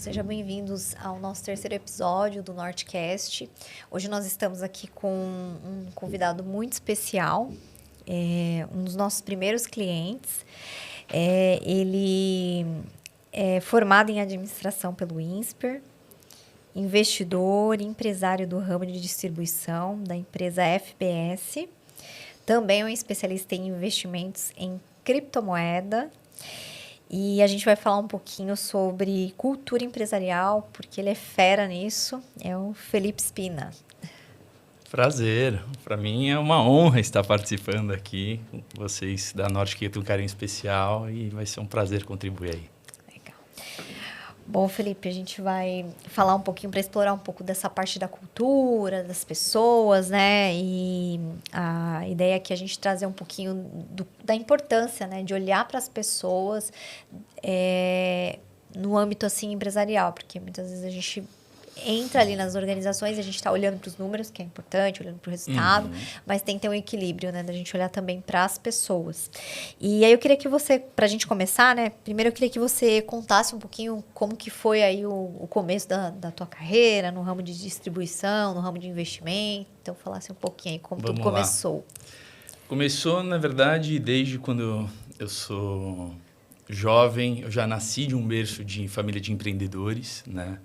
sejam bem-vindos ao nosso terceiro episódio do Nortecast. Hoje nós estamos aqui com um convidado muito especial, um dos nossos primeiros clientes. Ele é formado em administração pelo INSPER, investidor e empresário do ramo de distribuição da empresa FBS. Também é um especialista em investimentos em criptomoeda. E a gente vai falar um pouquinho sobre cultura empresarial, porque ele é fera nisso. É o Felipe Spina. Prazer. Para mim é uma honra estar participando aqui com vocês da Norte, que tem um carinho especial e vai ser um prazer contribuir aí. Legal. Bom, Felipe, a gente vai falar um pouquinho para explorar um pouco dessa parte da cultura, das pessoas, né? E a ideia é que a gente trazer um pouquinho da importância, né? De olhar para as pessoas no âmbito, assim, empresarial. Porque muitas vezes a gente entra ali nas organizações e a gente está olhando para os números, que é importante, olhando para o resultado, mas tem que ter um equilíbrio, né? Da gente olhar também para as pessoas. E aí eu queria que você, para a gente começar, né? Primeiro eu queria que você contasse um pouquinho como que foi aí o começo da tua carreira, no ramo de distribuição, no ramo de investimento. Então, falasse um pouquinho aí como tudo começou. Começou, na verdade, desde quando eu sou jovem. Eu já nasci de um berço de família de empreendedores, né?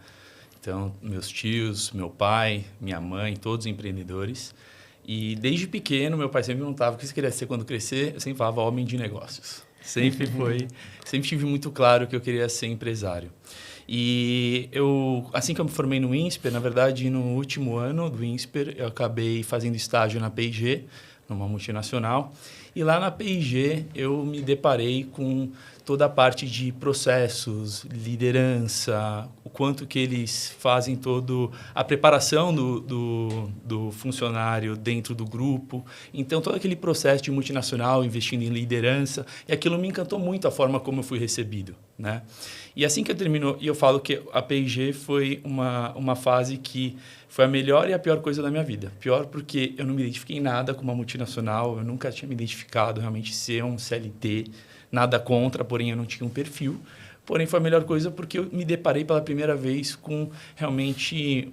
Então, meus tios, meu pai, minha mãe, todos empreendedores. E desde pequeno, meu pai sempre me perguntava o que você queria ser quando crescer. Eu sempre falava homem de negócios. Sempre tive muito claro que eu queria ser empresário. E assim que eu me formei no INSPER, na verdade, no último ano do INSPER, eu acabei fazendo estágio na P&G, numa multinacional. E lá na P&G eu me deparei com toda a parte de processos, liderança, o quanto que eles fazem toda a preparação do funcionário dentro do grupo. Então, todo aquele processo de multinacional investindo em liderança. E aquilo me encantou muito, a forma como eu fui recebido, né? E assim que eu terminou, e eu falo que a P&G foi uma fase que foi a melhor e a pior coisa da minha vida. Pior porque eu não me identifiquei em nada com uma multinacional, eu nunca tinha me identificado realmente ser um CLT, nada contra, porém eu não tinha um perfil. Porém, foi a melhor coisa porque eu me deparei pela primeira vez com realmente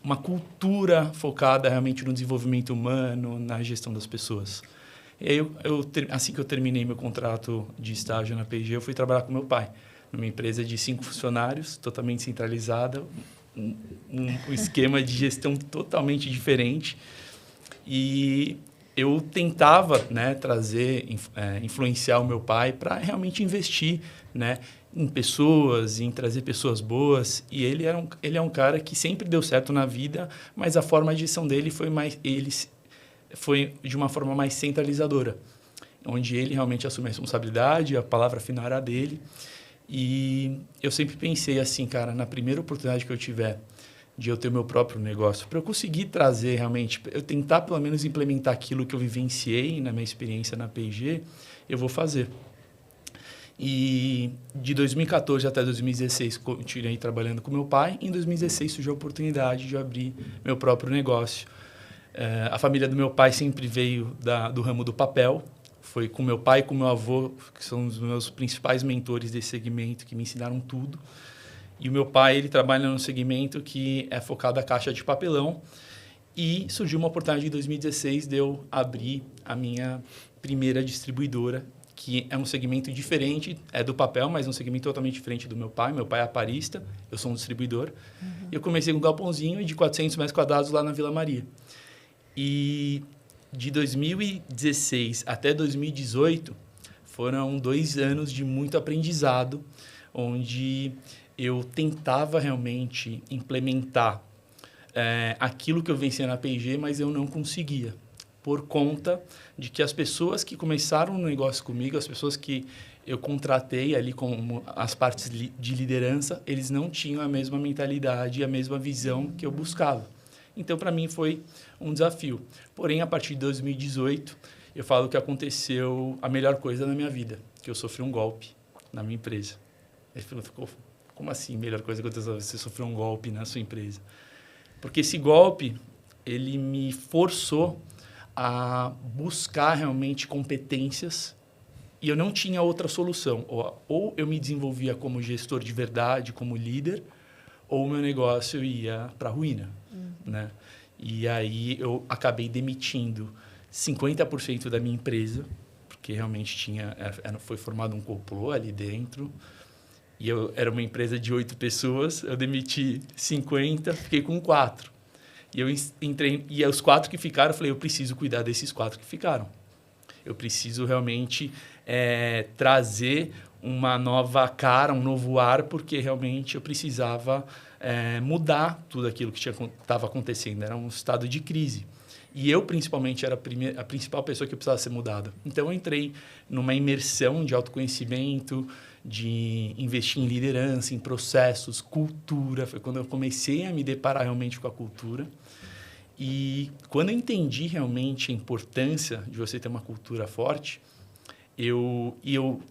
uma cultura focada realmente no desenvolvimento humano, na gestão das pessoas. E aí, assim que eu terminei meu contrato de estágio na P&G, eu fui trabalhar com meu pai, numa empresa de 5 funcionários, totalmente centralizada, um esquema de gestão totalmente diferente. E eu tentava, né, influenciar o meu pai para realmente investir, né, em pessoas, em trazer pessoas boas. E ele é um cara que sempre deu certo na vida, mas a forma de gestão dele foi de uma forma mais centralizadora, onde ele realmente assume a responsabilidade, a palavra final era dele. E eu sempre pensei assim, cara, na primeira oportunidade que eu tiver de eu ter o meu próprio negócio, para eu conseguir trazer realmente, eu tentar pelo menos implementar aquilo que eu vivenciei na minha experiência na P&G, eu vou fazer. E de 2014 até 2016, continuei trabalhando com meu pai. Em 2016 surgiu a oportunidade de abrir meu próprio negócio. A família do meu pai sempre veio do ramo do papel. Foi com meu pai e com meu avô, que são os meus principais mentores desse segmento, que me ensinaram tudo. E o meu pai, ele trabalha num segmento que é focado na caixa de papelão. E surgiu uma oportunidade em 2016 de eu abrir a minha primeira distribuidora, que é um segmento diferente, é do papel, mas é um segmento totalmente diferente do meu pai. Meu pai é aparista, eu sou um distribuidor. Eu comecei com um galpãozinho de 400 metros quadrados lá na Vila Maria. E de 2016 até 2018 foram 2 anos de muito aprendizado, onde eu tentava realmente implementar aquilo que eu vencia na P&G, mas eu não conseguia, por conta de que as pessoas que começaram o negócio comigo, as pessoas que eu contratei ali como as partes de liderança, eles não tinham a mesma mentalidade e a mesma visão que eu buscava. Então, para mim, foi um desafio. Porém, a partir de 2018, eu falo que aconteceu a melhor coisa na minha vida, que eu sofri um golpe na minha empresa. Ele falou, como assim, melhor coisa que aconteceu? Você sofreu um golpe na sua empresa? Porque esse golpe, ele me forçou a buscar realmente competências e eu não tinha outra solução. Ou eu me desenvolvia como gestor de verdade, como líder, ou o meu negócio ia para a ruína, né? E aí eu acabei demitindo 50% da minha empresa, porque realmente foi formado um complô ali dentro. E era uma empresa de 8 pessoas, eu demiti 50, fiquei com 4. E eu entrei, e os 4 que ficaram, eu falei, eu preciso cuidar desses 4 que ficaram. Eu preciso realmente trazer uma nova cara, um novo ar, porque realmente eu precisava mudar tudo aquilo que estava acontecendo. Era um estado de crise. E eu, principalmente, era a principal pessoa que precisava ser mudada. Então, eu entrei numa imersão de autoconhecimento, de investir em liderança, em processos, cultura. Foi quando eu comecei a me deparar realmente com a cultura. E quando eu entendi realmente a importância de você ter uma cultura forte, eu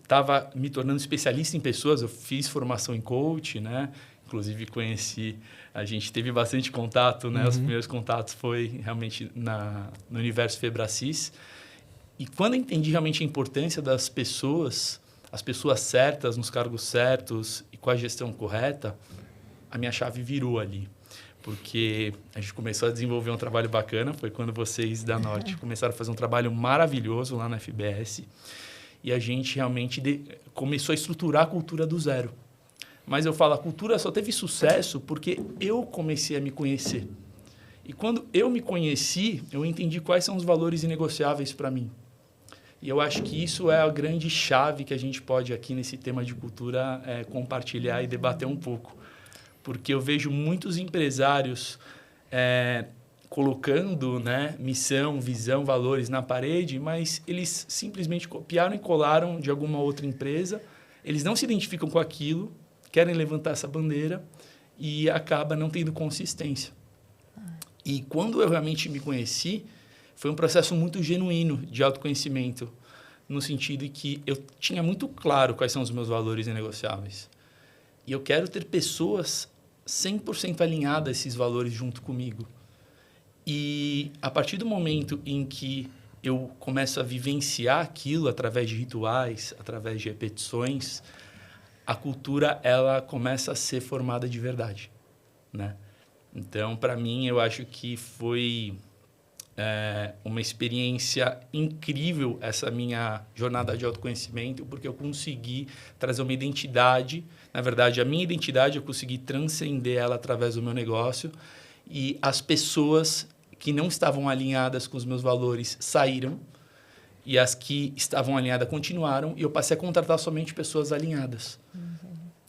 estava me tornando especialista em pessoas. Eu fiz formação em coach, né? Inclusive, a gente teve bastante contato, né? Os primeiros contatos foi realmente no universo Febracis. E quando eu entendi realmente a importância das pessoas, as pessoas certas, nos cargos certos e com a gestão correta, a minha chave virou ali. Porque a gente começou a desenvolver um trabalho bacana, foi quando vocês da Norte começaram a fazer um trabalho maravilhoso lá na FBS. E a gente realmente começou a estruturar a cultura do zero. Mas eu falo, a cultura só teve sucesso porque eu comecei a me conhecer. E quando eu me conheci, eu entendi quais são os valores inegociáveis para mim. E eu acho que isso é a grande chave que a gente pode aqui nesse tema de cultura compartilhar e debater um pouco. Porque eu vejo muitos empresários colocando, né, missão, visão, valores na parede, mas eles simplesmente copiaram e colaram de alguma outra empresa. Eles não se identificam com aquilo, querem levantar essa bandeira e acaba não tendo consistência. E quando eu realmente me conheci, foi um processo muito genuíno de autoconhecimento, no sentido de que eu tinha muito claro quais são os meus valores inegociáveis. E eu quero ter pessoas 100% alinhadas a esses valores junto comigo. E a partir do momento em que eu começo a vivenciar aquilo através de rituais, através de repetições, a cultura ela começa a ser formada de verdade, né? Então, para mim, eu acho que foi uma experiência incrível essa minha jornada de autoconhecimento, porque eu consegui trazer uma identidade. Na verdade, a minha identidade, eu consegui transcender ela através do meu negócio. E as pessoas que não estavam alinhadas com os meus valores saíram. E as que estavam alinhadas continuaram. E eu passei a contratar somente pessoas alinhadas.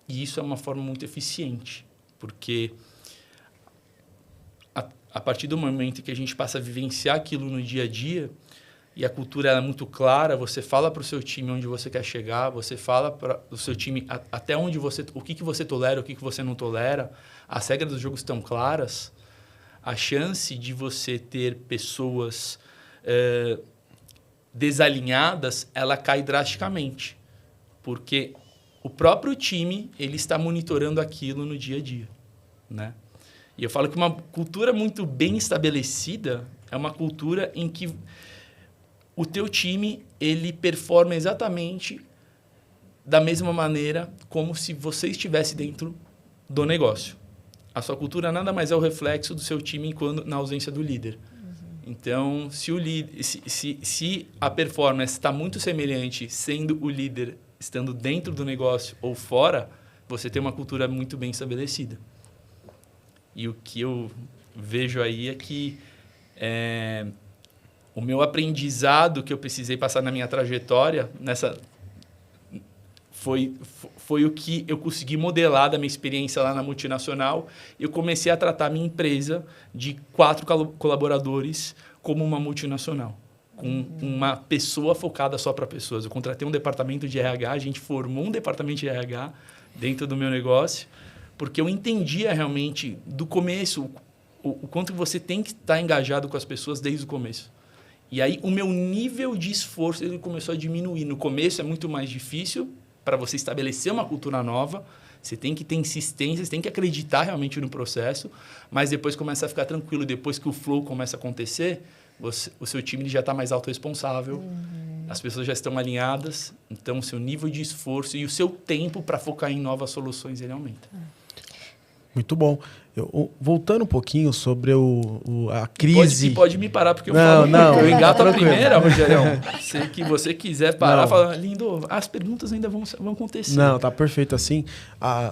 E isso é uma forma muito eficiente, porque a partir do momento que a gente passa a vivenciar aquilo no dia a dia, e a cultura é muito clara, você fala para o seu time onde você quer chegar, você fala para o seu time até onde o que você tolera, o que você não tolera, as regras do jogo estão claras, a chance de você ter pessoas desalinhadas, ela cai drasticamente, porque o próprio time ele está monitorando aquilo no dia a dia, né? E eu falo que uma cultura muito bem estabelecida é uma cultura em que o teu time ele performa exatamente da mesma maneira como se você estivesse dentro do negócio. A sua cultura nada mais é o reflexo do seu time na ausência do líder. Então, se a performance está muito semelhante sendo o líder estando dentro do negócio ou fora, você tem uma cultura muito bem estabelecida. E o que eu vejo aí é que o meu aprendizado que eu precisei passar na minha trajetória foi o que eu consegui modelar da minha experiência lá na multinacional. Eu comecei a tratar a minha empresa de 4 colaboradores como uma multinacional, com uma pessoa focada só para pessoas. Eu contratei um departamento de RH, a gente formou um departamento de RH dentro do meu negócio, porque eu entendia realmente do começo o quanto você tem que estar engajado com as pessoas desde o começo. E aí o meu nível de esforço ele começou a diminuir. No começo é muito mais difícil para você estabelecer uma cultura nova. Você tem que ter insistência, você tem que acreditar realmente no processo, mas depois começa a ficar tranquilo. Depois que o flow começa a acontecer, o seu time já está mais autorresponsável, as pessoas já estão alinhadas, então o seu nível de esforço e o seu tempo para focar em novas soluções ele aumenta. Muito bom. Voltando um pouquinho sobre a crise... Pode me parar, porque eu falo muito. Eu engato a primeira, Rogério. Se que você quiser parar, fala, lindo, as perguntas ainda vão acontecer. Não, tá perfeito assim.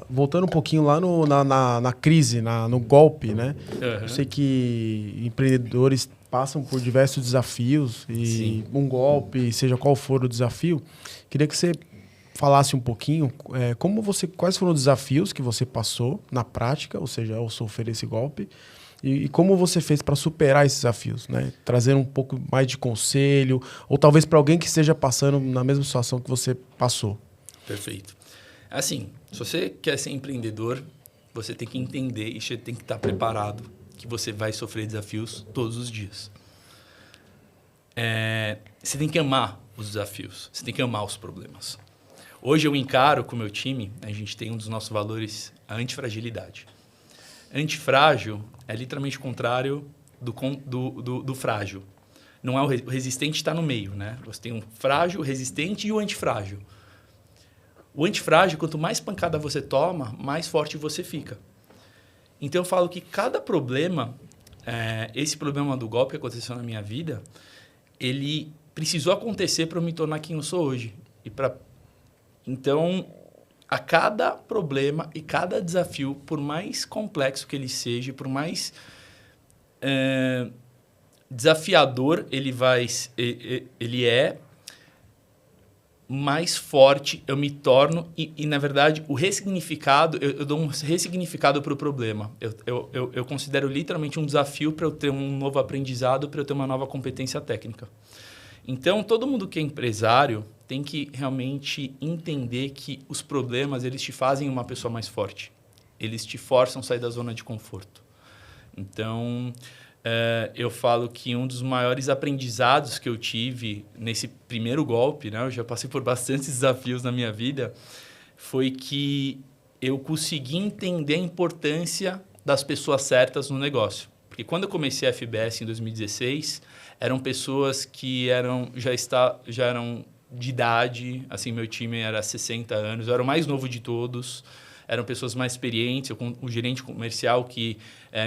Voltando um pouquinho lá na crise, no golpe, né? Eu sei que empreendedores passam por diversos desafios e Sim. um golpe, seja qual for o desafio, queria que você falasse um pouquinho quais foram os desafios que você passou na prática, ou seja, ao sofrer esse golpe, e como você fez para superar esses desafios, né? Trazer um pouco mais de conselho, ou talvez para alguém que esteja passando na mesma situação que você passou. Perfeito. Assim, se você quer ser empreendedor, você tem que entender e você tem que estar preparado que você vai sofrer desafios todos os dias. Você tem que amar os desafios, você tem que amar os problemas. Hoje eu encaro com o meu time, a gente tem um dos nossos valores, a antifragilidade. Antifrágil é literalmente o contrário do frágil. Não é o resistente, está no meio, né? Você tem um frágil, resistente e o antifrágil. O antifrágil, quanto mais pancada você toma, mais forte você fica. Então eu falo que cada problema, esse problema do golpe que aconteceu na minha vida, ele precisou acontecer para eu me tornar quem eu sou hoje. Então, a cada problema e cada desafio, por mais complexo que ele seja, por mais desafiador ele é, mais forte eu me torno e na verdade, o ressignificado, eu dou um ressignificado para o problema. Eu considero literalmente um desafio para eu ter um novo aprendizado, para eu ter uma nova competência técnica. Então, todo mundo que é empresário tem que realmente entender que os problemas, eles te fazem uma pessoa mais forte. Eles te forçam a sair da zona de conforto. Então, eu falo que um dos maiores aprendizados que eu tive nesse primeiro golpe, né? Eu já passei por bastantes desafios na minha vida, foi que eu consegui entender a importância das pessoas certas no negócio. Porque quando eu comecei a FBS em 2016, eram pessoas que já eram de idade, assim, meu time era 60 anos, eu era o mais novo de todos, eram pessoas mais experientes, o gerente comercial que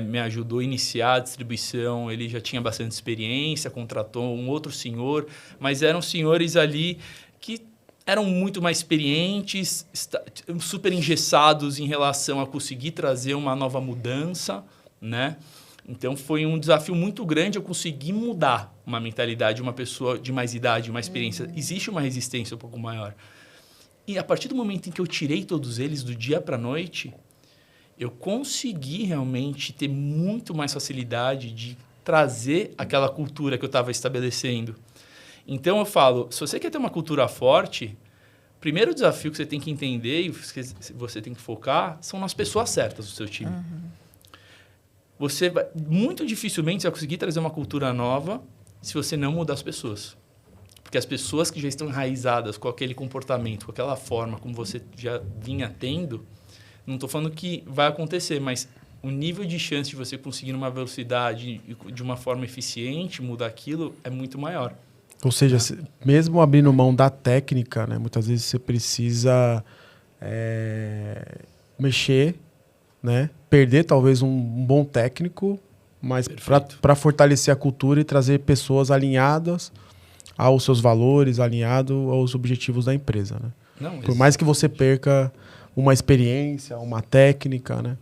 me ajudou a iniciar a distribuição, ele já tinha bastante experiência, contratou um outro senhor, mas eram senhores ali que eram muito mais experientes, super engessados em relação a conseguir trazer uma nova mudança, né? Então, foi um desafio muito grande eu conseguir mudar uma mentalidade de uma pessoa de mais idade, mais experiência. Existe uma resistência um pouco maior. E a partir do momento em que eu tirei todos eles do dia para a noite, eu consegui realmente ter muito mais facilidade de trazer aquela cultura que eu estava estabelecendo. Então, eu falo, se você quer ter uma cultura forte, o primeiro desafio que você tem que entender e você tem que focar são nas pessoas certas do seu time. Muito dificilmente você vai conseguir trazer uma cultura nova se você não mudar as pessoas. Porque as pessoas que já estão enraizadas com aquele comportamento, com aquela forma como você já vinha tendo, não estou falando que vai acontecer, mas o nível de chance de você conseguir numa velocidade e de uma forma eficiente mudar aquilo é muito maior. Ou seja, mesmo abrindo mão da técnica, né, muitas vezes você precisa mexer, né? Perder talvez um bom técnico, mas para fortalecer a cultura e trazer pessoas alinhadas aos seus valores, alinhado aos objetivos da empresa, né? Não, por mais que você perca uma experiência, uma técnica, né?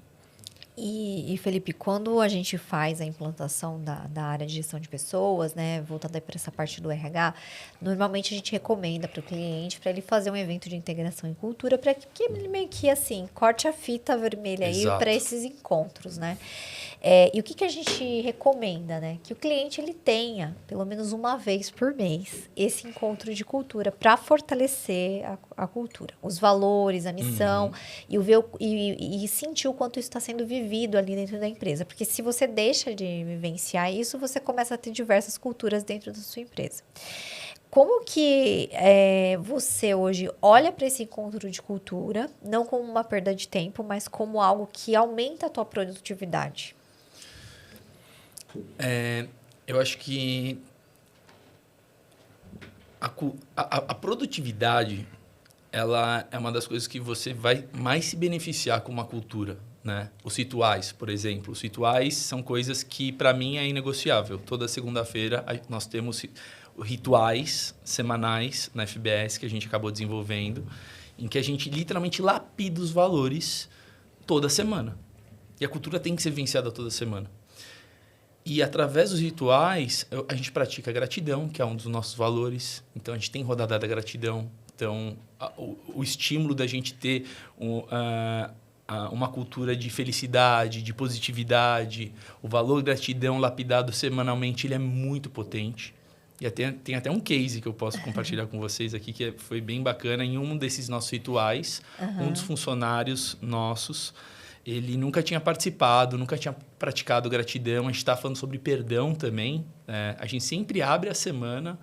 E Felipe, quando a gente faz a implantação da área de gestão de pessoas, né, voltando para essa parte do RH, normalmente a gente recomenda para o cliente, para ele fazer um evento de integração em cultura, para que ele meio que, assim, corte a fita vermelha aí para esses encontros, né? E o que a gente recomenda, né? Que o cliente ele tenha, pelo menos uma vez por mês, esse encontro de cultura para fortalecer a cultura. Os valores, a missão e sentir o quanto isso está sendo vivido ali dentro da empresa. Porque se você deixa de vivenciar isso, você começa a ter diversas culturas dentro da sua empresa. Como que você hoje olha para esse encontro de cultura, não como uma perda de tempo, mas como algo que aumenta a tua produtividade? Eu acho que a produtividade, ela é uma das coisas que você vai mais se beneficiar com uma cultura, né? Os rituais, por exemplo. Os rituais são coisas que, para mim, é inegociável. Toda segunda-feira, nós temos rituais semanais na FBS que a gente acabou desenvolvendo, em que a gente literalmente lapida os valores toda semana. E a cultura tem que ser vivenciada toda semana. E, através dos rituais, a gente pratica a gratidão, que é um dos nossos valores. Então, a gente tem rodada da gratidão. Então, o estímulo da gente ter uma cultura de felicidade, de positividade, o valor da gratidão lapidado semanalmente, ele é muito potente. E tem até um case que eu posso compartilhar com vocês aqui, que foi bem bacana. Em um desses nossos rituais, um dos funcionários nossos, ele nunca tinha participado, nunca tinha praticado gratidão. A gente está falando sobre perdão também. A gente sempre abre a semana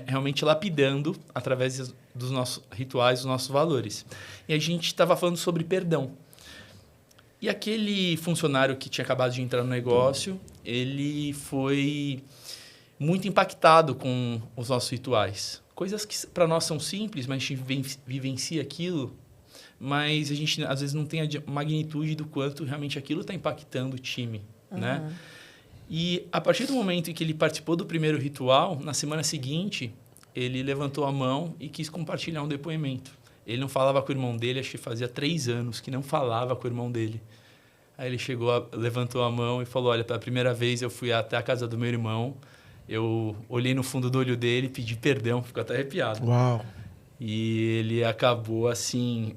realmente lapidando, através dos nossos rituais, os nossos valores. E a gente estava falando sobre perdão. E aquele funcionário que tinha acabado de entrar no negócio, ele foi muito impactado com os nossos rituais. Coisas que para nós são simples, mas a gente vivencia aquilo, mas a gente às vezes não tem a magnitude do quanto realmente aquilo está impactando o time, né? E a partir do momento em que ele participou do primeiro ritual, na semana seguinte, ele levantou a mão e quis compartilhar um depoimento. Ele não falava com o irmão dele, acho que fazia 3 anos que não falava com o irmão dele. Aí ele levantou a mão e falou, olha, pela primeira vez eu fui até a casa do meu irmão, eu olhei no fundo do olho dele, pedi perdão, ficou até arrepiado. Uau! E ele acabou, assim,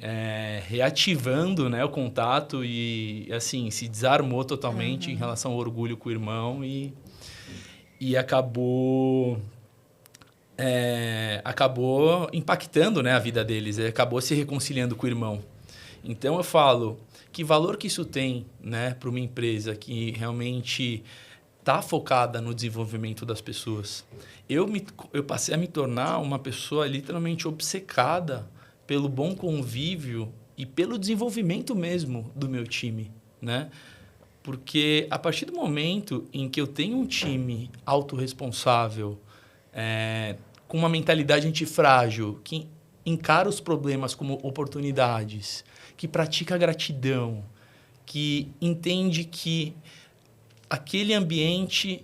reativando, né, o contato e, assim, se desarmou totalmente em relação ao orgulho com o irmão e acabou impactando, né, a vida deles. Ele acabou se reconciliando com o irmão. Então, eu falo, que valor que isso tem, né, para uma empresa que realmente está focada no desenvolvimento das pessoas. Eu passei a me tornar uma pessoa literalmente obcecada pelo bom convívio e pelo desenvolvimento mesmo do meu time, né? Porque a partir do momento em que eu tenho um time autorresponsável, com uma mentalidade antifrágil, que encara os problemas como oportunidades, que pratica a gratidão, que entende que aquele ambiente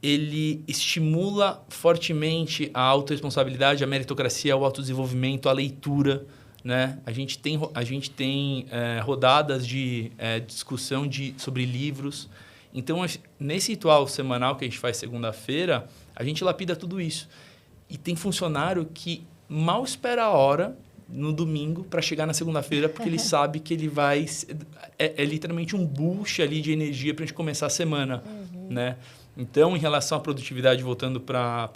ele estimula fortemente a autorresponsabilidade, a meritocracia, o autodesenvolvimento, a leitura, né? A gente tem rodadas de discussão sobre livros. Então, nesse ritual semanal que a gente faz segunda-feira, a gente lapida tudo isso. E tem funcionário que mal espera a hora no domingo para chegar na segunda-feira, porque ele sabe que ele vai... É literalmente um boost ali de energia para a gente começar a semana, né? Então, em relação à produtividade, voltando para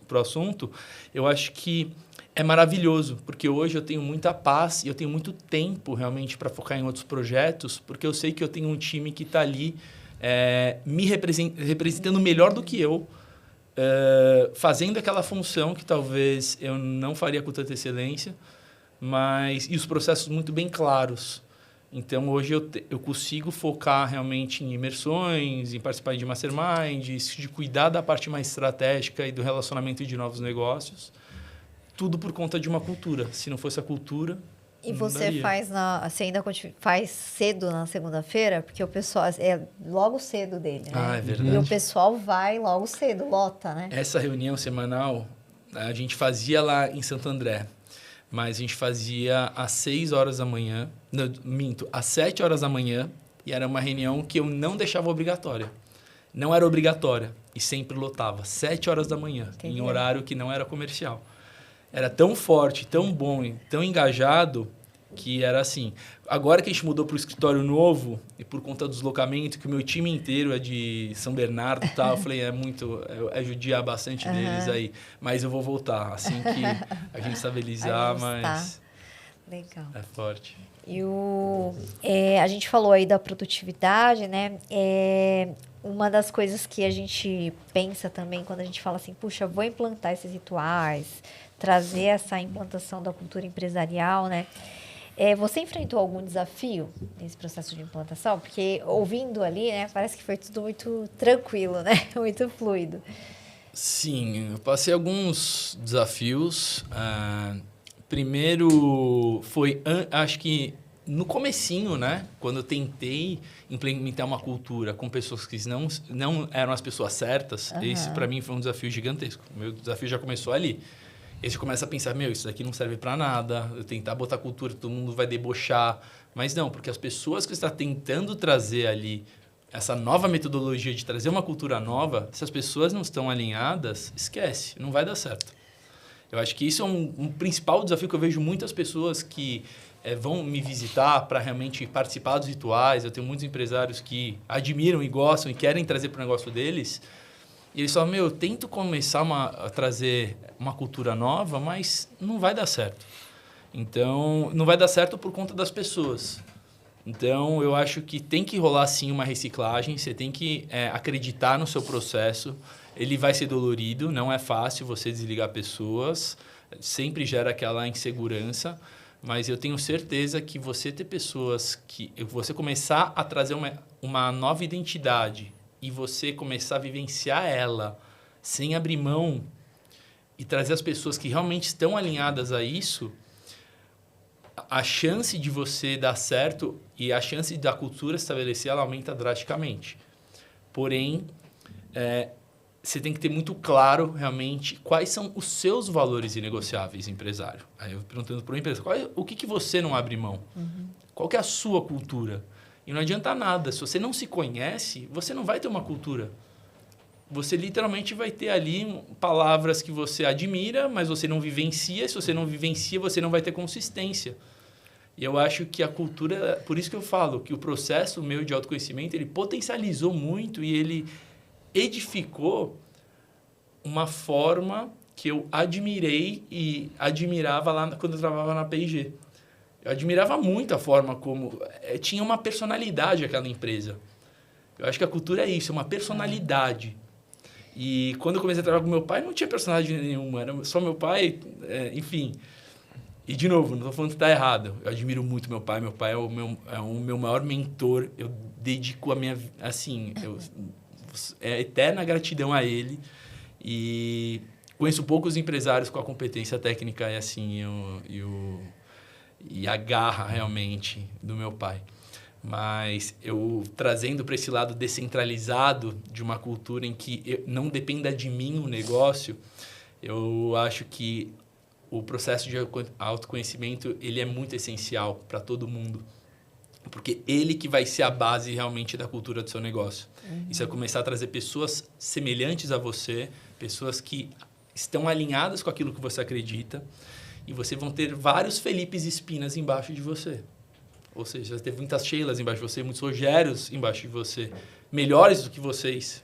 o assunto, eu acho que é maravilhoso, porque hoje eu tenho muita paz e eu tenho muito tempo realmente para focar em outros projetos, porque eu sei que eu tenho um time que está ali me representando melhor do que eu, fazendo aquela função que talvez eu não faria com tanta excelência, e os processos muito bem claros. Então, hoje eu consigo focar realmente em imersões, em participar de masterminds, de cuidar da parte mais estratégica e do relacionamento de novos negócios. Tudo por conta de uma cultura. Se não fosse a cultura, e você você ainda faz cedo na segunda-feira? Porque o pessoal é logo cedo dele, né? Ah, é verdade. E o pessoal vai logo cedo, lota, né? Essa reunião semanal, a gente fazia lá em Santo André. Mas a gente fazia às 6 horas da manhã, às 7 horas da manhã, e era uma reunião que eu não deixava obrigatória. Não era obrigatória, e sempre lotava, 7 horas da manhã, em horário que não era comercial. Era tão forte, tão bom e tão engajado, que era assim. Agora que a gente mudou para o escritório novo, e por conta do deslocamento, que o meu time inteiro é de São Bernardo e tal, eu falei, é judiar bastante deles aí. Mas eu vou voltar, assim que a gente estabilizar, mas... Legal. É forte. E a gente falou aí da produtividade, né? Uma das coisas que a gente pensa também quando a gente fala assim, puxa, vou implantar esses rituais, trazer essa implantação da cultura empresarial, né? Você enfrentou algum desafio nesse processo de implantação? Porque ouvindo ali, né, parece que foi tudo muito tranquilo, né? Muito fluido. Sim, eu passei alguns desafios. Primeiro foi, acho que no comecinho, né? Quando eu tentei implementar uma cultura com pessoas que não eram as pessoas certas, esse para mim foi um desafio gigantesco. Meu desafio já começou ali. Aí você começa a pensar, isso daqui não serve para nada, eu tentar botar cultura, todo mundo vai debochar. Mas não, porque as pessoas que você está tentando trazer ali, essa nova metodologia de trazer uma cultura nova, se as pessoas não estão alinhadas, esquece, não vai dar certo. Eu acho que isso é um principal desafio que eu vejo muitas pessoas que vão me visitar para realmente participar dos rituais. Eu tenho muitos empresários que admiram e gostam e querem trazer para o negócio deles. E eles falam, eu tento começar a trazer uma cultura nova, mas não vai dar certo. Então, não vai dar certo por conta das pessoas. Então, eu acho que tem que rolar, sim, uma reciclagem. Você tem que acreditar no seu processo. Ele vai ser dolorido, não é fácil você desligar pessoas. Sempre gera aquela insegurança. Mas eu tenho certeza que você ter pessoas que... Você começar a trazer uma nova identidade e você começar a vivenciar ela sem abrir mão e trazer as pessoas que realmente estão alinhadas a isso, a chance de você dar certo e a chance da cultura se estabelecer, ela aumenta drasticamente. Porém, você tem que ter muito claro, realmente, quais são os seus valores inegociáveis, empresário. Aí eu perguntando para o empresário, o que você não abre mão? Qual que é a sua cultura? E não adianta nada. Se você não se conhece, você não vai ter uma cultura. Você literalmente vai ter ali palavras que você admira, mas você não vivencia. Se você não vivencia, você não vai ter consistência. E eu acho que a cultura... Por isso que eu falo que o processo meu de autoconhecimento, ele potencializou muito e ele edificou uma forma que eu admirei e admirava lá quando eu trabalhava na P&G. Eu admirava muito a forma como... tinha uma personalidade aquela empresa. Eu acho que a cultura é isso, é uma personalidade. E quando eu comecei a trabalhar com meu pai, não tinha personalidade nenhuma. Era só meu pai, enfim. E, de novo, não estou falando que está errado. Eu admiro muito meu pai. Meu pai é o meu maior mentor. Eu dedico a minha... Assim, é eterna gratidão a ele. E conheço poucos empresários com a competência técnica e a garra, realmente, do meu pai. Mas eu trazendo para esse lado descentralizado de uma cultura em que não dependa de mim o negócio, eu acho que o processo de autoconhecimento ele é muito essencial para todo mundo. Porque ele que vai ser a base realmente da cultura do seu negócio. E você vai começar a trazer pessoas semelhantes a você, pessoas que estão alinhadas com aquilo que você acredita, e vocês vão ter vários Felipes Espinas embaixo de você. Ou seja, você teve muitas Sheilas embaixo de você, muitos Rogérios embaixo de você, melhores do que vocês,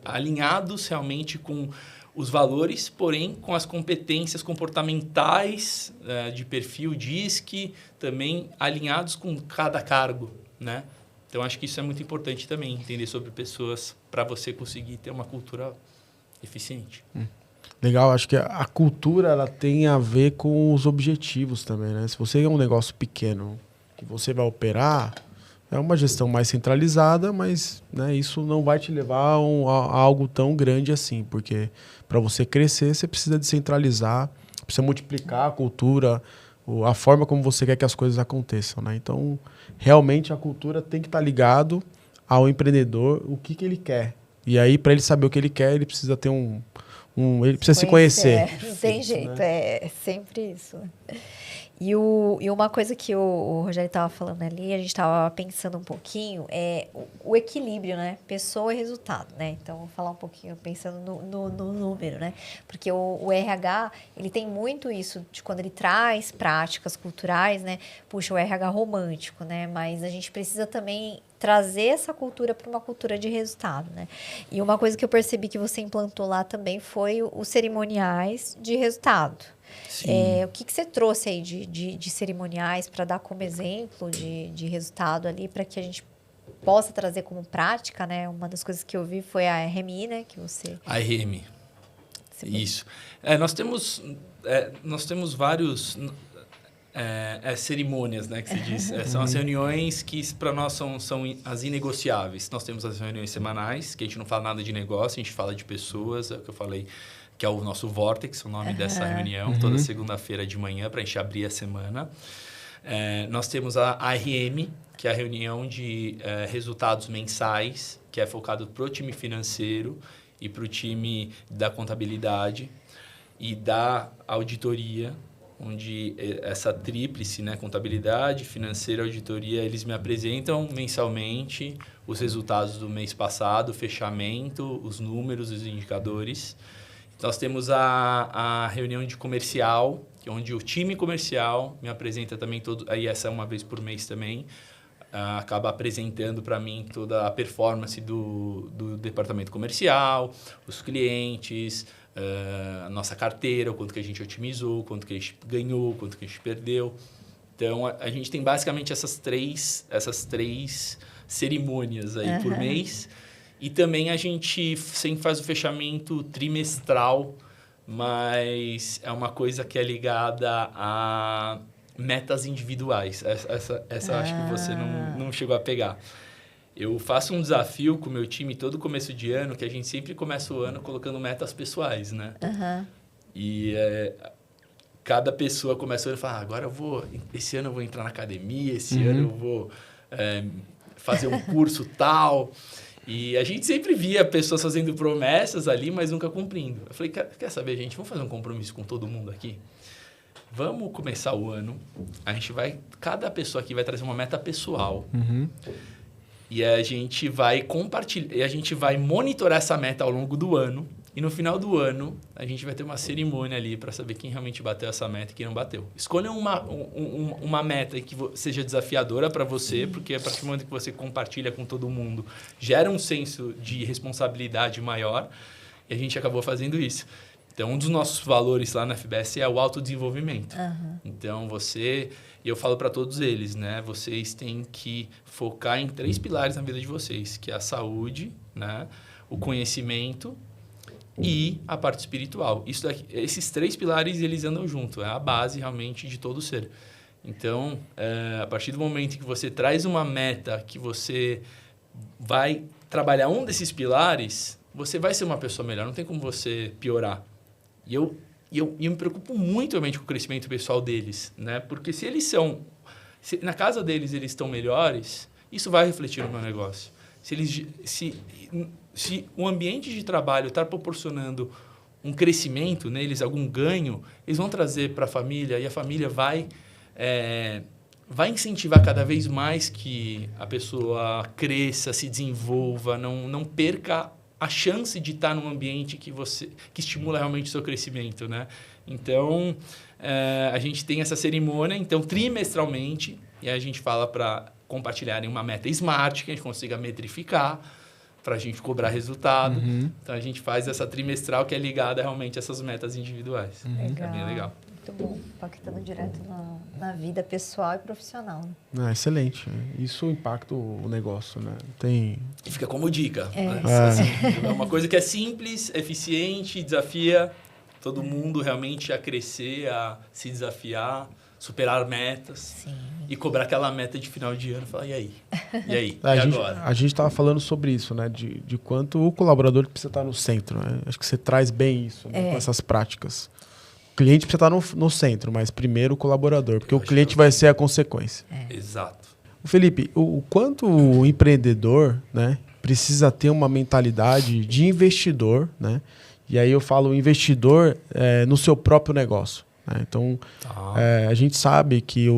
alinhados realmente com os valores, porém com as competências comportamentais de perfil DISC, também alinhados com cada cargo, né? Então, acho que isso é muito importante também, entender sobre pessoas para você conseguir ter uma cultura eficiente. Legal, acho que a cultura ela tem a ver com os objetivos também, né? Se você é um negócio pequeno que você vai operar, é uma gestão mais centralizada, mas né, isso não vai te levar a algo tão grande assim, porque para você crescer, você precisa descentralizar, precisa multiplicar a cultura, a forma como você quer que as coisas aconteçam, né? Então, realmente a cultura tem que estar ligado ao empreendedor, o que ele quer. E aí, para ele saber o que ele quer, ele precisa ter ele precisa se conhecer. Não tem jeito, né? É sempre isso. E uma coisa que o Rogério estava falando ali, a gente estava pensando um pouquinho, é o equilíbrio, né? Pessoa e resultado, né? Então, vou falar um pouquinho pensando no número, né? Porque o RH, ele tem muito isso de quando ele traz práticas culturais, né? Puxa, o RH romântico, né? Mas a gente precisa também trazer essa cultura para uma cultura de resultado, né? E uma coisa que eu percebi que você implantou lá também foi os cerimoniais de resultado. O que você trouxe aí de cerimoniais para dar como exemplo de resultado ali, para que a gente possa trazer como prática, né? Uma das coisas que eu vi foi a RMI, né? Que você... A RM. Isso. Nós temos vários... cerimônias, né, que se diz. São as reuniões que para nós são as inegociáveis. Nós temos as reuniões semanais, que a gente não fala nada de negócio, a gente fala de pessoas, é o que eu falei, que é o nosso Vortex, o nome dessa reunião, toda segunda-feira de manhã, para a gente abrir a semana. Nós temos a ARM, que é a reunião de resultados mensais, que é focado para o time financeiro e para o time da contabilidade e da auditoria, onde essa tríplice, né, contabilidade, financeira e auditoria, eles me apresentam mensalmente os resultados do mês passado, o fechamento, os números, os indicadores. Nós temos a reunião de comercial, onde o time comercial me apresenta também aí essa é uma vez por mês também, acaba apresentando para mim toda a performance do departamento comercial, os clientes, a nossa carteira, o quanto que a gente otimizou, o quanto que a gente ganhou, o quanto que a gente perdeu. Então, a gente tem basicamente essas três cerimônias aí por mês. E também a gente sempre faz o fechamento trimestral, mas é uma coisa que é ligada a metas individuais. Essa acho que você não chegou a pegar. Eu faço um desafio com o meu time todo começo de ano, que a gente sempre começa o ano colocando metas pessoais, né? E cada pessoa começa o ano e fala, agora esse ano eu vou entrar na academia, esse ano eu vou fazer um curso tal. E a gente sempre via pessoas fazendo promessas ali, mas nunca cumprindo. Eu falei, quer saber, gente? Vamos fazer um compromisso com todo mundo aqui? Vamos começar o ano. Cada pessoa aqui vai trazer uma meta pessoal. E a gente vai compartilhar, e a gente vai monitorar essa meta ao longo do ano. E no final do ano, a gente vai ter uma cerimônia ali para saber quem realmente bateu essa meta e quem não bateu. Escolha uma meta que seja desafiadora para você, porque a partir do momento que você compartilha com todo mundo, gera um senso de responsabilidade maior. E a gente acabou fazendo isso. Então, um dos nossos valores lá na FBS é o autodesenvolvimento. Então, e eu falo para todos eles, né? Vocês têm que focar em 3 pilares na vida de vocês, que é a saúde, né? O conhecimento e a parte espiritual. Esses 3 pilares, eles andam junto. É a base, realmente, de todo ser. Então, a partir do momento que você traz uma meta, que você vai trabalhar um desses pilares, você vai ser uma pessoa melhor. Não tem como você piorar. E eu me preocupo muito realmente com o crescimento pessoal deles, né? Porque se na casa deles eles estão melhores, isso vai refletir no meu negócio. Se o ambiente de trabalho está proporcionando um crescimento neles, algum ganho, eles vão trazer para a família e a família vai incentivar cada vez mais que a pessoa cresça, se desenvolva, não perca a chance de estar num ambiente que estimula realmente o seu crescimento, né? Então, a gente tem essa cerimônia, então, trimestralmente, e aí a gente fala para compartilharem uma meta SMART, que a gente consiga metrificar, para a gente cobrar resultado. Então, a gente faz essa trimestral que é ligada realmente a essas metas individuais. Legal. É bem legal. Muito bom. Impactando direto na vida pessoal e profissional. Excelente. Isso impacta o negócio, né? E fica como dica. Assim, é uma coisa que é simples, eficiente, desafia todo mundo realmente a crescer, a se desafiar, superar metas. Sim. E cobrar aquela meta de final de ano. Falar, e aí? E agora? A gente estava falando sobre isso, né? De quanto o colaborador precisa estar no centro, né? Acho que você traz bem isso, né? Com essas práticas. O cliente precisa estar no centro, mas primeiro o colaborador, porque o cliente vai ser a consequência. Exato. Felipe, o quanto o empreendedor, né, precisa ter uma mentalidade de investidor, né? E aí eu falo investidor no seu próprio negócio. Né? Então, a gente sabe que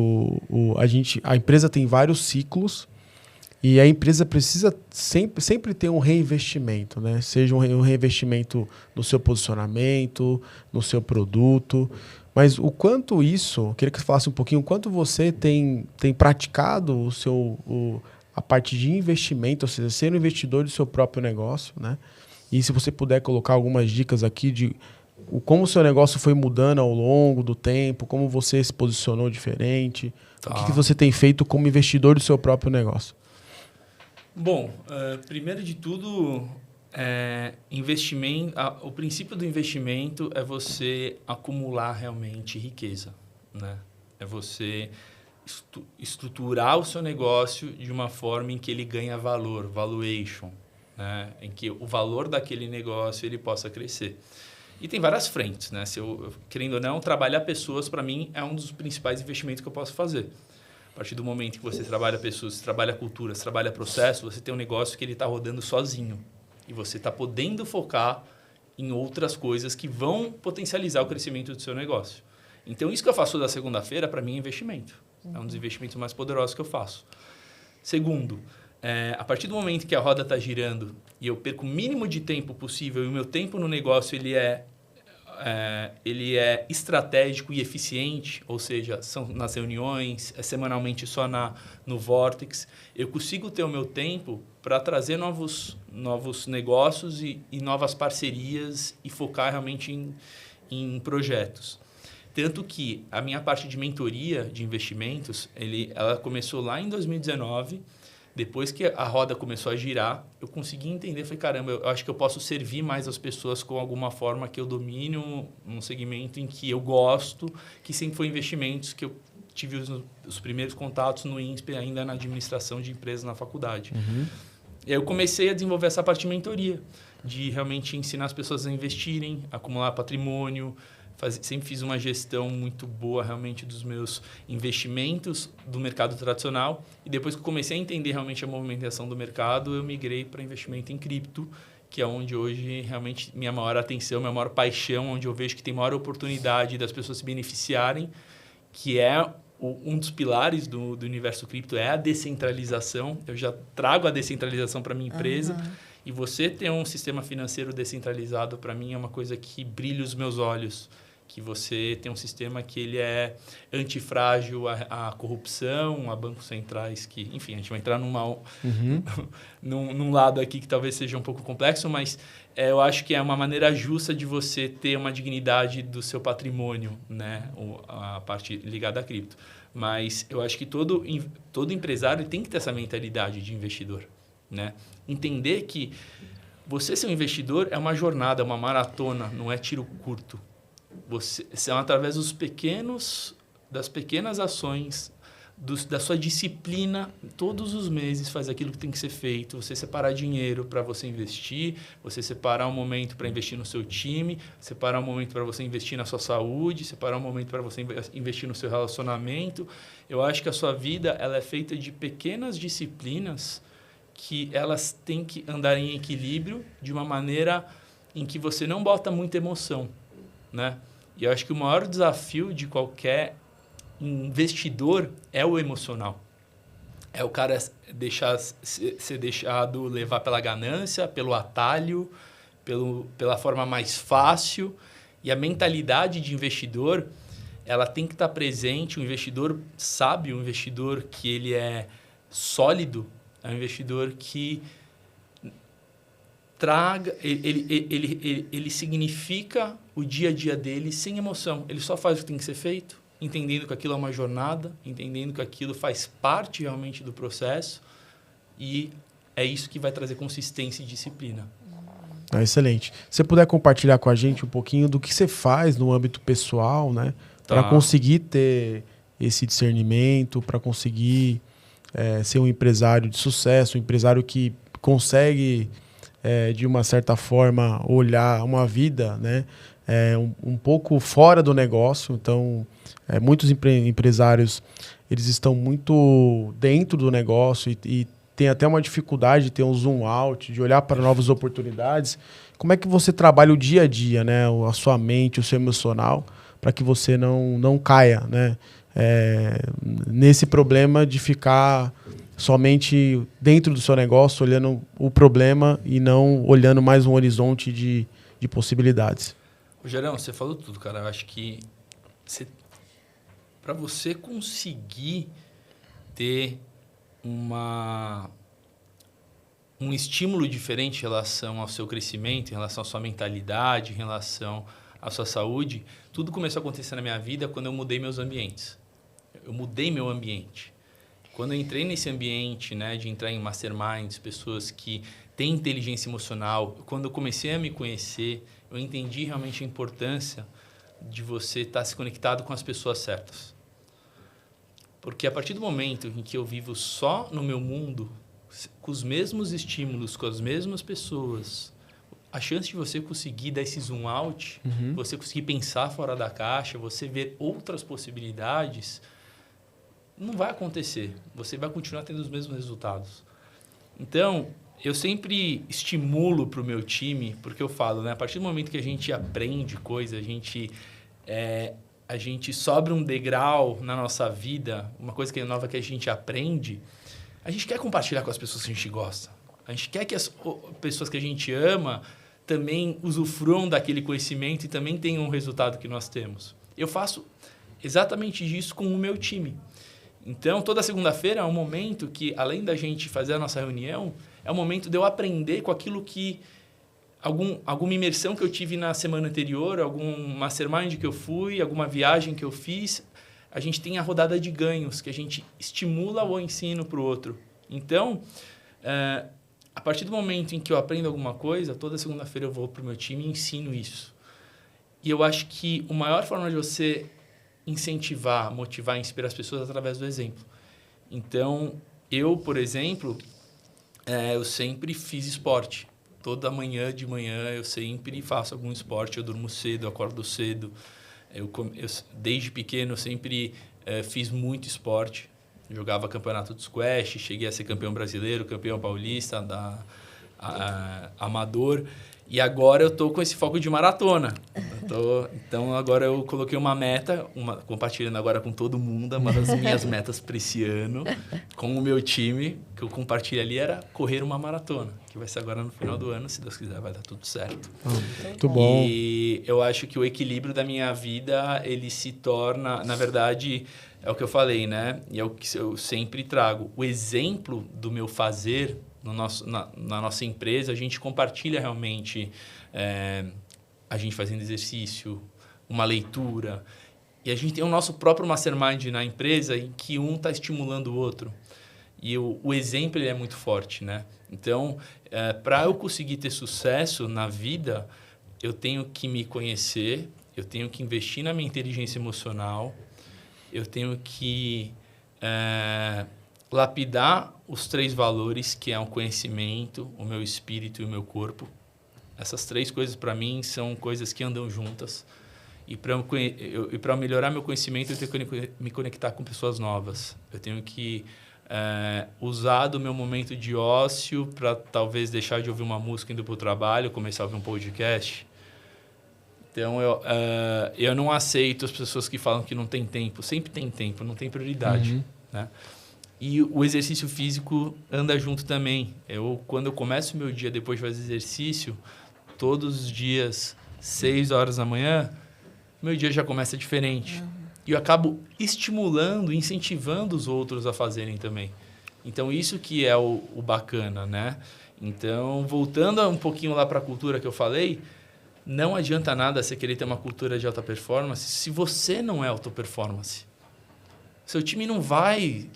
a empresa tem vários ciclos e a empresa precisa sempre ter um reinvestimento, né? Seja um reinvestimento no seu posicionamento, no seu produto. Mas o quanto eu queria que você falasse um pouquinho, o quanto você tem praticado a parte de investimento, ou seja, ser um investidor do seu próprio negócio, né? E se você puder colocar algumas dicas aqui de como o seu negócio foi mudando ao longo do tempo, como você se posicionou diferente, o que você tem feito como investidor do seu próprio negócio? Bom, primeiro de tudo, investimento. O princípio do investimento é você acumular realmente riqueza, né? É você estruturar o seu negócio de uma forma em que ele ganha valor, valuation, né? Em que o valor daquele negócio ele possa crescer. E tem várias frentes, né? Se eu, querendo ou não, trabalhar pessoas, para mim, é um dos principais investimentos que eu posso fazer. A partir do momento que você trabalha pessoas, você trabalha cultura, você trabalha processo, você tem um negócio que ele está rodando sozinho. E você está podendo focar em outras coisas que vão potencializar o crescimento do seu negócio. Então, isso que eu faço da segunda-feira, para mim, é investimento. É um dos investimentos mais poderosos que eu faço. Segundo, a partir do momento que a roda está girando e eu perco o mínimo de tempo possível e o meu tempo no negócio ele é estratégico e eficiente, ou seja, são nas reuniões, semanalmente só no Vortex, eu consigo ter o meu tempo para trazer novos negócios e novas parcerias e focar realmente em projetos. Tanto que a minha parte de mentoria de investimentos, ela começou lá em 2019. Depois que a roda começou a girar, eu consegui entender. Falei, caramba, eu acho que eu posso servir mais as pessoas com alguma forma que eu domine um segmento em que eu gosto, que sempre foi investimentos que eu tive os primeiros contatos no INSPE, ainda na administração de empresas na faculdade. Uhum. E aí eu comecei a desenvolver essa parte de mentoria, de realmente ensinar as pessoas a investirem, acumular patrimônio. Sempre fiz uma gestão muito boa realmente dos meus investimentos do mercado tradicional. E depois que eu comecei a entender realmente a movimentação do mercado, eu migrei para investimento em cripto, que é onde hoje realmente minha maior atenção, minha maior paixão, onde eu vejo que tem maior oportunidade das pessoas se beneficiarem, que é um dos pilares do universo cripto, é a descentralização. Eu já trago a descentralização para a minha empresa. Uhum. E você ter um sistema financeiro descentralizado, para mim, é uma coisa que brilha os meus olhos. Que você tem um sistema que ele é antifrágil à corrupção, a bancos centrais que... Enfim, a gente vai entrar num lado aqui que talvez seja um pouco complexo, mas eu acho que é uma maneira justa de você ter uma dignidade do seu patrimônio, né? A parte ligada à cripto. Mas eu acho que todo empresário tem que ter essa mentalidade de investidor, né? Entender que você ser um investidor é uma jornada, é uma maratona, não é tiro curto. São através das pequenas ações, da sua disciplina, todos os meses faz aquilo que tem que ser feito. Você separar dinheiro para você investir, você separar um momento para investir no seu time, separar um momento para você investir na sua saúde, separar um momento para você investir no seu relacionamento. Eu acho que a sua vida ela é feita de pequenas disciplinas que elas têm que andar em equilíbrio de uma maneira em que você não bota muita emoção, né? E eu acho que o maior desafio de qualquer investidor é o emocional. É o cara ser deixado levar pela ganância, pelo atalho, pela forma mais fácil. E a mentalidade de investidor, ela tem que estar presente. Um investidor sábio, um investidor que ele é sólido, é um investidor que ele significa o dia a dia dele sem emoção. Ele só faz o que tem que ser feito, entendendo que aquilo é uma jornada, entendendo que aquilo faz parte realmente do processo e é isso que vai trazer consistência e disciplina. Excelente. Se você puder compartilhar com a gente um pouquinho do que você faz no âmbito pessoal, né? Tá. Para conseguir ter esse discernimento, para conseguir ser um empresário de sucesso, um empresário que consegue... de uma certa forma, olhar uma vida, né, um pouco fora do negócio. Então, muitos empresários eles estão muito dentro do negócio e tem até uma dificuldade de ter um zoom out, de olhar para novas oportunidades. Como é que você trabalha o dia a dia, né, a sua mente, o seu emocional, para que você não caia, né, nesse problema de ficar... somente dentro do seu negócio, olhando o problema e não olhando mais um horizonte de possibilidades. Gerão, você falou tudo, cara. Eu acho que para você conseguir ter um estímulo diferente em relação ao seu crescimento, em relação à sua mentalidade, em relação à sua saúde, tudo começou a acontecer na minha vida quando eu mudei meus ambientes. Eu mudei meu ambiente. Quando eu entrei nesse ambiente, né, de entrar em masterminds, pessoas que têm inteligência emocional, quando eu comecei a me conhecer, eu entendi realmente a importância de você estar se conectado com as pessoas certas. Porque a partir do momento em que eu vivo só no meu mundo, com os mesmos estímulos, com as mesmas pessoas, a chance de você conseguir dar esse zoom out, você conseguir pensar fora da caixa, você ver outras possibilidades, não vai acontecer. Você vai continuar tendo os mesmos resultados. Então, eu sempre estimulo para o meu time, porque eu falo, né? A partir do momento que a gente aprende coisa, a gente sobe um degrau na nossa vida, uma coisa que é nova que a gente aprende, a gente quer compartilhar com as pessoas que a gente gosta. A gente quer que as pessoas que a gente ama também usufruam daquele conhecimento e também tenham o resultado que nós temos. Eu faço exatamente isso com o meu time. Então, toda segunda-feira é um momento que, além da gente fazer a nossa reunião, é o momento de eu aprender com aquilo que... alguma imersão que eu tive na semana anterior, algum mastermind que eu fui, alguma viagem que eu fiz. A gente tem a rodada de ganhos, que a gente estimula o ensino para o outro. Então, a partir do momento em que eu aprendo alguma coisa, toda segunda-feira eu vou para o meu time e ensino isso. E eu acho que a maior forma de você incentivar, motivar, inspirar as pessoas é através do exemplo. Então, eu, por exemplo, eu sempre fiz esporte. Toda manhã de manhã eu sempre faço algum esporte. Eu durmo cedo, eu acordo cedo. Eu desde pequeno eu sempre fiz muito esporte. Jogava campeonato de squash, cheguei a ser campeão brasileiro, campeão paulista, amador. E agora eu estou com esse foco de maratona. Então, agora eu coloquei uma meta, compartilhando agora com todo mundo, uma das minhas metas para esse ano, com o meu time, que eu compartilho ali, era correr uma maratona, que vai ser agora no final do ano, se Deus quiser, vai dar tudo certo. Muito bom. E eu acho que o equilíbrio da minha vida, ele se torna, na verdade, é o que eu falei, né? E é o que eu sempre trago. O exemplo do meu fazer... Na nossa empresa, a gente compartilha realmente a gente fazendo exercício, uma leitura. E a gente tem o nosso próprio mastermind na empresa em que um está estimulando o outro. E o exemplo ele é muito forte, né? Então, para eu conseguir ter sucesso na vida, eu tenho que me conhecer, eu tenho que investir na minha inteligência emocional, eu tenho que... lapidar os 3 valores, que é o conhecimento, o meu espírito e o meu corpo. Essas 3 coisas, para mim, são coisas que andam juntas. E para melhorar meu conhecimento, eu tenho que me conectar com pessoas novas. Eu tenho que usar do meu momento de ócio para talvez deixar de ouvir uma música indo para o trabalho, começar a ouvir um podcast. Então, eu não aceito as pessoas que falam que não tem tempo. Sempre tem tempo, não tem prioridade, né? E o exercício físico anda junto também. Quando eu começo o meu dia depois de fazer exercício, todos os dias, 6 horas da manhã, meu dia já começa diferente. E eu acabo estimulando, incentivando os outros a fazerem também. Então, isso que é o bacana, né? Então, voltando um pouquinho lá para a cultura que eu falei, não adianta nada você querer ter uma cultura de alta performance se você não é alta performance. Seu time não vai...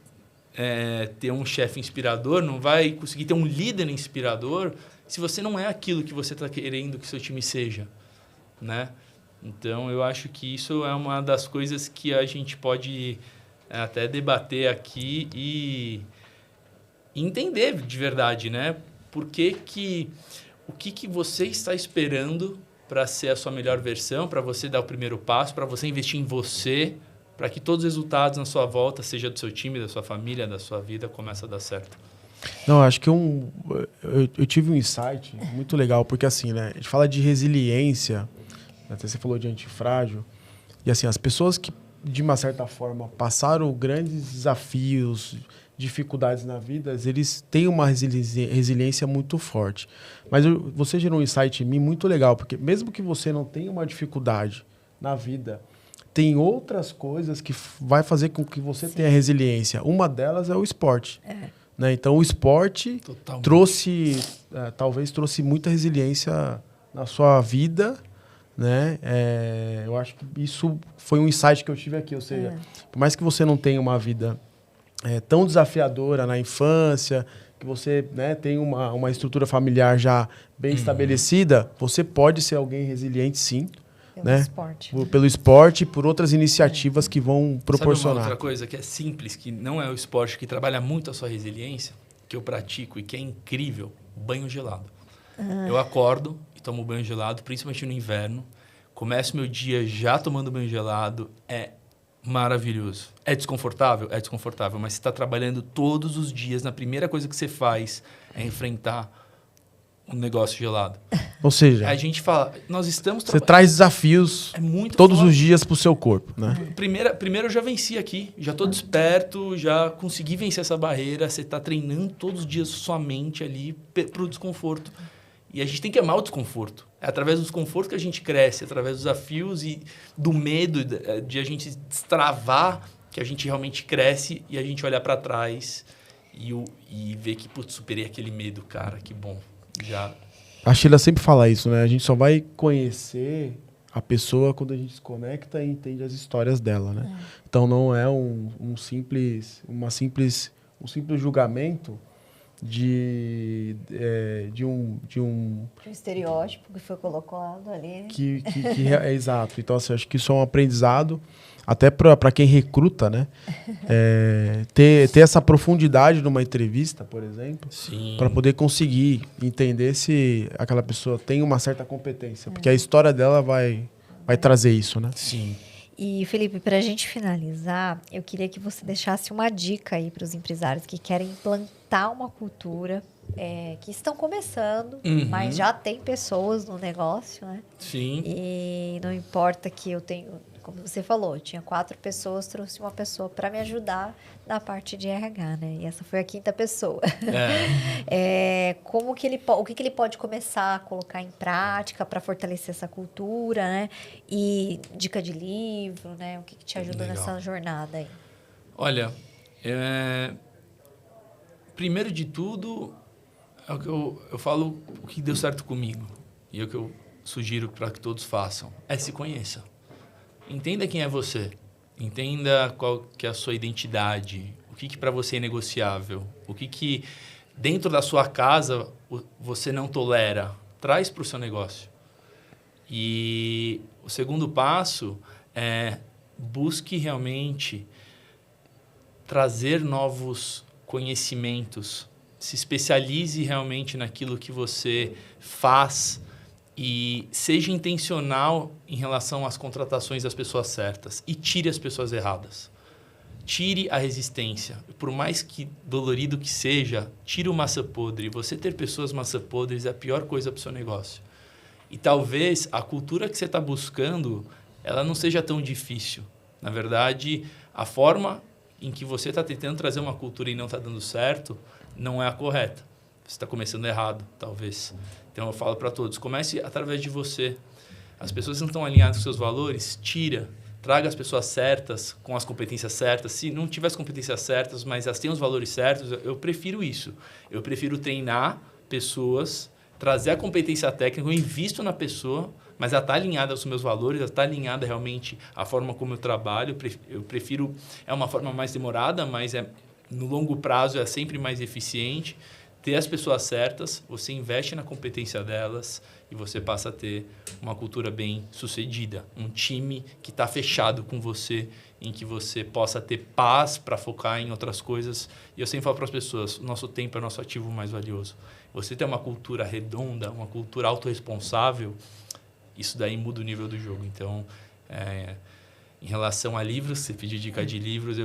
ter um chefe inspirador, não vai conseguir ter um líder inspirador se você não é aquilo que você está querendo que seu time seja, né? Então, eu acho que isso é uma das coisas que a gente pode até debater aqui e entender de verdade, né? O que você está esperando para ser a sua melhor versão, para você dar o primeiro passo, para você investir em você, para que todos os resultados na sua volta, seja do seu time, da sua família, da sua vida, comecem a dar certo. Não, acho que eu tive um insight muito legal, porque assim, né, a gente fala de resiliência, até você falou de antifrágil, e assim, as pessoas que, de uma certa forma, passaram grandes desafios, dificuldades na vida, eles têm uma resiliência muito forte. Mas você gerou um insight em mim muito legal, porque mesmo que você não tenha uma dificuldade na vida, tem outras coisas que vai fazer com que você tenha resiliência. Uma delas é o esporte. Né? Então, o esporte talvez trouxe muita resiliência na sua vida. Né? Eu acho que isso foi um insight que eu tive aqui. Ou seja, por mais que você não tenha uma vida tão desafiadora na infância, que você, né, tem uma estrutura familiar já bem estabelecida, você pode ser alguém resiliente, sim. né? Esporte. Pelo esporte e por outras iniciativas que vão proporcionar. Sabe uma outra coisa que é simples, que não é o esporte, que trabalha muito a sua resiliência, que eu pratico e que é incrível? Banho gelado. Eu acordo e tomo banho gelado, principalmente no inverno. Começo meu dia já tomando banho gelado. É maravilhoso. É desconfortável? É desconfortável, mas você está trabalhando todos os dias. Na primeira coisa que você faz é enfrentar um negócio gelado. Ou seja, a gente fala, nós estamos... Você traz desafios todos os dias para o seu corpo, né? Primeiro eu já venci aqui, já estou desperto, já consegui vencer essa barreira. Você está treinando todos os dias sua mente ali para o desconforto. E a gente tem que amar o desconforto. É através do desconforto que a gente cresce, através dos desafios e do medo de a gente destravar que a gente realmente cresce e a gente olhar para trás e ver que, putz, superei aquele medo, cara, que bom. Já... A Sheila sempre fala isso, né? A gente só vai conhecer a pessoa quando a gente se conecta e entende as histórias dela, né? Então não é um simples julgamento de um estereótipo que foi colocado ali. É exato. Então, assim, acho que isso é um aprendizado até para quem recruta, né? Ter essa profundidade numa entrevista, por exemplo, para poder conseguir entender se aquela pessoa tem uma certa competência, porque a história dela vai trazer isso, né? Sim. E, Felipe, para a gente finalizar, eu queria que você deixasse uma dica aí para os empresários que querem implantar uma cultura, que estão começando, mas já tem pessoas no negócio, né? Sim. E não importa que eu tenho, como você falou, eu tinha 4 pessoas, trouxe uma pessoa para me ajudar na parte de RH, né? E essa foi a 5ª pessoa. O que ele pode começar a colocar em prática para fortalecer essa cultura, né? E dica de livro, né? O que te ajuda nessa jornada aí? Olha, primeiro de tudo, é o que eu falo o que deu certo comigo. E é o que eu sugiro para que todos façam. Se conheça. Entenda quem é você. Entenda qual que é a sua identidade. O que para você é negociável. O que dentro da sua casa você não tolera. Traz para o seu negócio. E o segundo passo é busque realmente trazer novos conhecimentos. Se especialize realmente naquilo que você faz e seja intencional em relação às contratações das pessoas certas e tire as pessoas erradas. Tire a resistência. Por mais que dolorido que seja, tire o maçã podre. Você ter pessoas maçã podres é a pior coisa para o seu negócio. E talvez a cultura que você está buscando, ela não seja tão difícil. Na verdade, a forma em que você está tentando trazer uma cultura e não está dando certo, não é a correta. Você está começando errado, talvez. Então, eu falo para todos, comece através de você. As pessoas que não estão alinhadas com seus valores, traga as pessoas certas, com as competências certas. Se não tiver as competências certas, mas elas têm os valores certos, eu prefiro isso. Eu prefiro treinar pessoas, trazer a competência técnica, eu invisto na pessoa, mas ela está alinhada aos meus valores, ela está alinhada realmente à forma como eu trabalho. Eu prefiro... É uma forma mais demorada, mas no longo prazo é sempre mais eficiente. Ter as pessoas certas, você investe na competência delas e você passa a ter uma cultura bem sucedida. Um time que está fechado com você, em que você possa ter paz para focar em outras coisas. E eu sempre falo para as pessoas, o nosso tempo é o nosso ativo mais valioso. Você ter uma cultura redonda, uma cultura autorresponsável, isso daí muda o nível do jogo. Então, em relação a livros, você pediu dica de livros,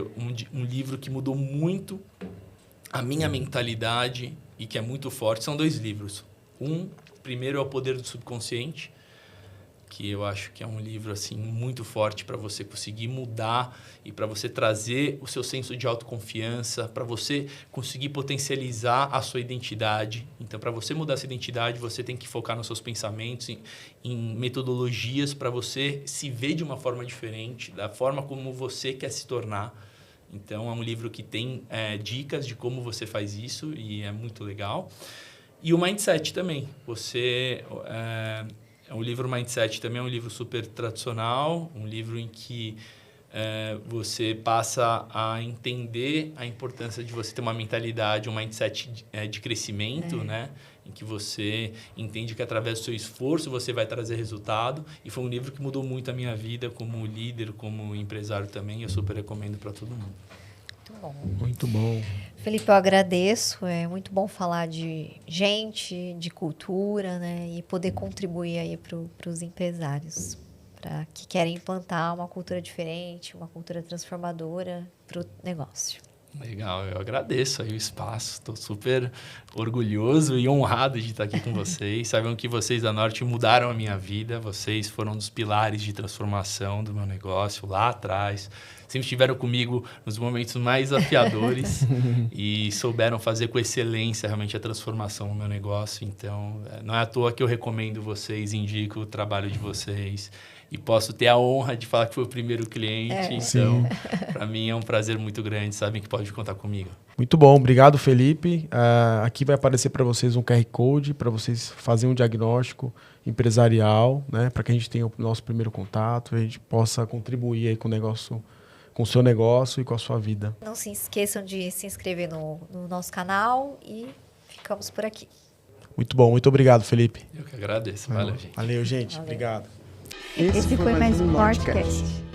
um livro que mudou muito a minha mentalidade e que é muito forte, são 2 livros. Primeiro é O Poder do Subconsciente, que eu acho que é um livro assim, muito forte para você conseguir mudar e para você trazer o seu senso de autoconfiança, para você conseguir potencializar a sua identidade. Então, para você mudar essa identidade, você tem que focar nos seus pensamentos, em metodologias para você se ver de uma forma diferente, da forma como você quer se tornar. Então, é um livro que tem dicas de como você faz isso e é muito legal. E o Mindset também. O livro Mindset também é um livro super tradicional, um livro em que você passa a entender a importância de você ter uma mentalidade, um mindset de crescimento, né? Em que você entende que através do seu esforço você vai trazer resultado. E foi um livro que mudou muito a minha vida como líder, como empresário também. Eu super recomendo para todo mundo. Muito bom. Muito bom. Felipe, eu agradeço. É muito bom falar de gente, de cultura, né? E poder contribuir aí para os empresários que querem implantar uma cultura diferente, uma cultura transformadora para o negócio. Legal, eu agradeço aí o espaço, estou super orgulhoso e honrado de estar aqui com vocês. Saibam que vocês da Norte mudaram a minha vida, vocês foram um dos pilares de transformação do meu negócio lá atrás. Sempre estiveram comigo nos momentos mais desafiadores e souberam fazer com excelência realmente a transformação do meu negócio. Então, não é à toa que eu recomendo vocês, indico o trabalho de vocês. E posso ter a honra de falar que foi o primeiro cliente. Então, para mim é um prazer muito grande. Sabem que pode contar comigo. Muito bom. Obrigado, Felipe. Aqui vai aparecer para vocês um QR Code para vocês fazerem um diagnóstico empresarial, né? Para que a gente tenha o nosso primeiro contato e a gente possa contribuir aí com o negócio, com o seu negócio e com a sua vida. Não se esqueçam de se inscrever no nosso canal e ficamos por aqui. Muito bom. Muito obrigado, Felipe. Eu que agradeço. Valeu, gente. Valeu, gente. Valeu. Obrigado. Esse foi mais um podcast.